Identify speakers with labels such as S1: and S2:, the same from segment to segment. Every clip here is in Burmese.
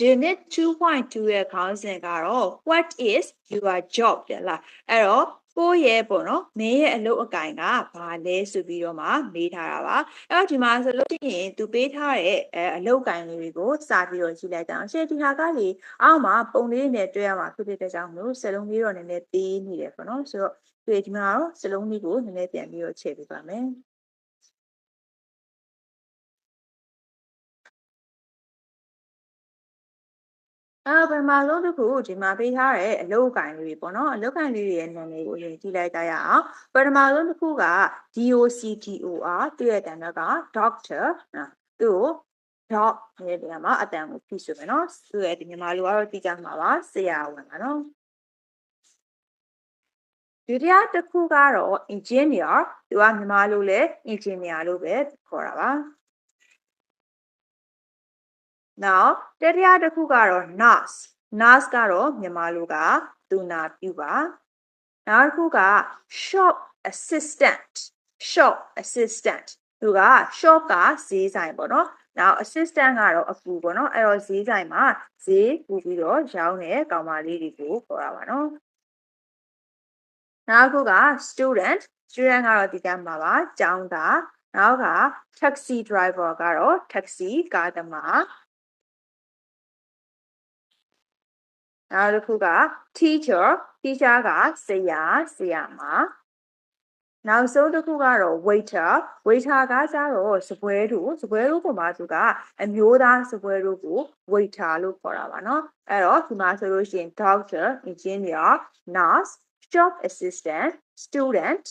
S1: Unit 2.2 ရဲ့ခေါင်းစဉ်ကတော့ What is your job တဲ့လားအဲ့တော့ကိုယ့်ရဲ့ပေါ့နော်မင်းရဲ့အလုပ်အကင်ကဘာလဲဆိုပြီးတော့မှမေးထားတာပါအဲ့တော့ဒီမှာဆိုလို့ရှိရင်သူပေးထားတဲ့အလုပ်အကင်တွေကိုစာပြီးတော့ကြည့်လိုက်ကြအောင်ရှင်းဒီဟာကလေအောက်မှာပုံလေးနဲ့တွေ့ရမှာဖြစ်တဲ့ကြောင့်မလို့စလုံးလေးတော့နည်းနည်းသေးနေတယ်ပေါ့နော်ဆိုတော့ဒီမှာတော့စလုံးလေးကိုနည်းနည်းပြန်ပြီးတော့ချိန်ပေးပါမယ်ပထမဆုံးတစ်ခုဒီမှာပေးထားတဲ့အလုပ်အကင်လေးတွေပေါ့နော်အလုပ်အကင်လေးတွေရဲ့နာမည်ကိုရင်ကြည့်လိုက်ကြရအောင်ပထမဆုံးတစ်ခုက DOCTOR သူ့ရဲ့တန်တော့က doctor သူ့ကို doc ရဲ့နေရာမှာအတန်ကိုဖြည့်ဆိုမယ်နော်သူ့ရဲ့ဒီမြန်မာလိုကတော့သိကြမှာပါဆရာဝန်ပါနော်ဒုတိယတစ်ခုကတော့ engineer သူကမြန်မာလိုလဲ engineer လို့ပဲခေါ်တာပါနောက်တတိယတစ်ခုကတော့ nurse ကတော့မြန်မာလိုကသူနာပြုပါနောက်တစ်ခုက shop assistant သူက shop ကဈေးဆိုင်ပေါ့နော်နောက် assistant ကတော့အကူပေါ့နော်အဲ့တော့ဈေးဆိုင်မှာဈေးပူပြီးတော့ရောင်းတဲ့ကောင်မလေးတွေကိုခေါ်တာပါနော်နောက်တစ်ခုက student ကတော့ဒီကမှာပါကျောင်းသားနောက်က taxi driver ကတော့ taxi ကားသမားနောက်တစ်ခုက teacher ကဆရာမနောက်ဆုံးတစ်ခုကတော့ waiter ကကြတော့စပွဲတို့ပုံမှာသူကအမျိုးသားစပွဲတို့ကို waiter လို့ခေါ်တာပါเนาะအဲ့တော့ဒီမှာဆိုလို့ရှိရင် doctor engineer nurse shop assistant student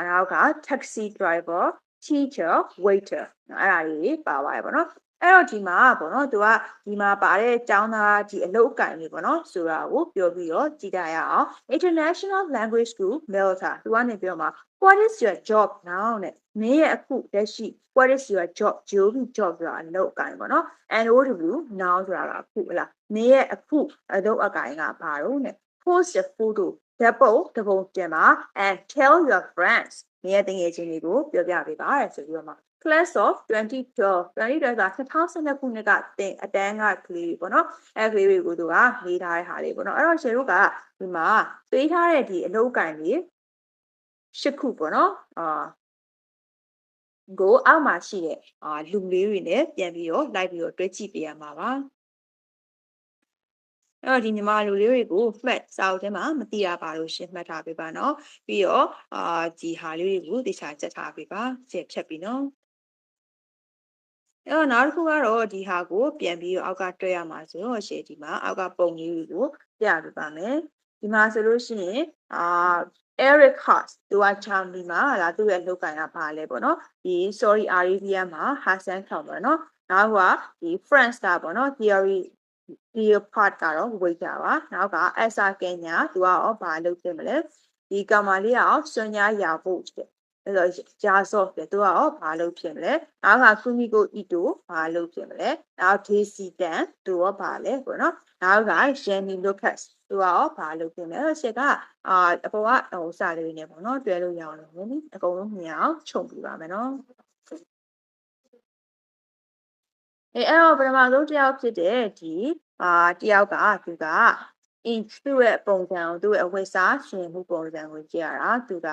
S1: နောက်က taxi driver teacher waiter အဲ့ဒါတွေပါပါတယ်ပေါ့เนาะအဲ့တော့ဒီမှာပေါ့နော်သူကဒီမှာပါတဲ့ကျောင်းသားဒီအလုပ်အကင်တွေပေါ့နော်ဆိုတာကိုပြောပြီးတော့ကြည့်ကြရအောင် International Language School Malta သူကနေပြောမှာ What is your job now နဲ့မင်းရဲ့အခုလက်ရှိ What is your job job ဆိုတာအလုပ်အကင်ပေါ့နော် NOW now ဆိုတာကအခုဟလားမင်းရဲ့အခုအလုပ်အကင်ကဘာလို့နဲ့ post a photo ဓာတ်ပုံတင်ပါ and tell your friends မင်းရဲ့တငယ်ချင်းတွေကိုပြောပြပေးပါဆိုပြီးတော့မှာClass of 2012 က2012ခုနှစ်ကအတန်းကကလေးပေါ့နော်အဲ့ကလေးတွေကိုသူကမေးထားတဲ့ဟာလေးပေါ့နော်အဲ့တော့ရှင်တို့ကဒီမှာပေးထားတဲ့ဒီအလုပ်အကင်ကြီး၈ခုပေါ့နော်ကိုအောက်မှာရှိတဲ့လူလေးတွေနဲ့ပြန်ပြီးတော့လိုက်ပြီးတော့တွဲကြည့်ပေးရမှာပါအဲ့တော့ဒီမြန်မာလူလေးတွေကိုမှတ်စာအုပ်ထဲမှာမသိရပါလို့ရှင်းမှတ်ထားပေးပါနော်ပြီးတော့ဒီဟာလေးတွေကိုသေချာချက်ထားပေးပါချက်ဖြတ်ပြီးနော်အဲ့တော့နောက်တစ်ခုကတော့ဒီဟာကိုပြန်ပြီးတော့အောက်ကတွဲရမှာဆိုတော့ရှေ့ဒီမှာအောက်ကပုံလေးတွေကိုပြပေးပါမယ်ဒီမှာဆိုလို့ရှိရင်Eric Haas သူကချောင်းဒီမှာဒါသူ့ရဲ့လုပ်ကိုင်တာပါလဲပေါ့နော်ဒီ Saudi Arabia မှာ Hassan Khan ပေါ့နော်နောက်ကဒီ France ကပေါ့နော် Part ကတော့ waiter ပါနောက်က Asa Kenya သူကရောဘာလုပ်ဖြစ်မလဲဒီကောင်မလေးကရောစွန်ညာရာဖို့အဲ့တော့ဂျာဆော့ပဲသူကရောဘာလုပ်ဖြစ်မလဲနောက်ကကူမီကိုအီတိုဘာလုပ်ဖြစ်မလဲနောက်ဒေးစီတန်သူရောဘာလဲပေါ့နော်နောက်ကရန်နီလိုကတ်သူကရောဘာလုပ်ဖြစ်မလဲအဲ့တော့ရှေ့ကအပေါ်ကစာလေးနေပေါ့နော်တွဲလို့ရအောင်လို့နိအကုန်လုံးမြင်အောင်ခြုံပြပါမယ်နော်အဲ့တော့ပထမဆုံးတစ်ယောက်ဖြစ်တဲ့ဒီတယောက်ကသူကသူ့ရဲ့ပုံစံကိုသူ့ရဲ့အဝတ်စားရှင်မှုပုံစံကိုကြည့်ရတာသူက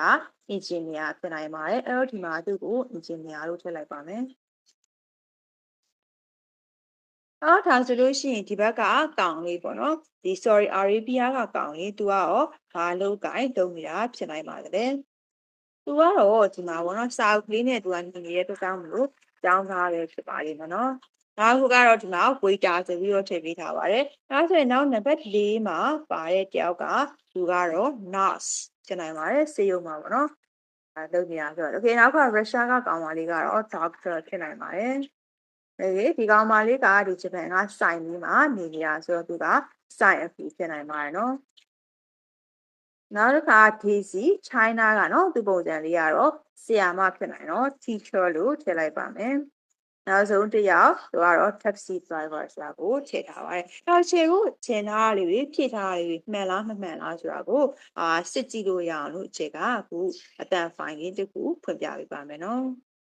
S1: engineer ဖြစ်နိုင်ပါတယ်အဲ့တော့ဒီမှာသူ့ကို engineer လို့ထည့်လိုက်ပါမယ်ဒါဆိုလို့ရှိရင်ဒီဘက်ကကောင်လေးပေါ့နော်ဒီ Saudi Arabia ကကောင်လေးသူကရောဘာလုပ်ကိုင်လုပ်နေတာဖြစ်နိုင်ပါတယ်သူကတော့ဒီမှာပေါ့နော်စာအုပ်ကလေးနဲ့သူကနေနေတဲ့အတွက်ကြောင့်မလို့ကျောင်းသားပဲဖြစ်ပါလိမ့်မယ်နော်နောက်ခုကတော့ဒီမှာ waiter ဆိုပြီးတော့ထည့်ပေးထားပါတယ်။ဒါဆိုရင်နောက်နံပါတ်4မှာပါတဲ့တယောက်ကသူကတော့ nurse ဖြစ်နိုင်ပါတယ်စေယုံမှာပေါ့နော်။လုပ်နေတာဆိုတော့ okay နောက်ကရုရှားကကောင်မလေးကတော့ doctor ဖြစ်နိုင်ပါတယ်။ဒီကောင်မလေးကဒီဂျပန်ကစိုင်လေးမှာနေနေတာဆိုတော့သူကစိုင်အဖေဖြစ်နိုင်ပါတယ်နော်။နောက်တစ်ခါ Daisy China ကနော်သူပုံစံလေးကတော့ဆရာမဖြစ်နိုင်တော့ teacher လို့ထည့်လိုက်ပါမယ်။နောက်ဆုံးတစ်ယောက်သူကတော့ taxi driver ဆိုတာကိုထည့်ထားပါတယ်။နောက်ခြေကိုခြေထားလေးတွေဖြည့်ထားလေးတွေမှန်လားမမှန်လားဆိုတာကိုစစ်ကြည့်လို့ရအောင်လို့ခြေကအခုအတန်ဖိုင်လေးတစ်ခုဖွင့်ပြပေးပါမယ်နော်။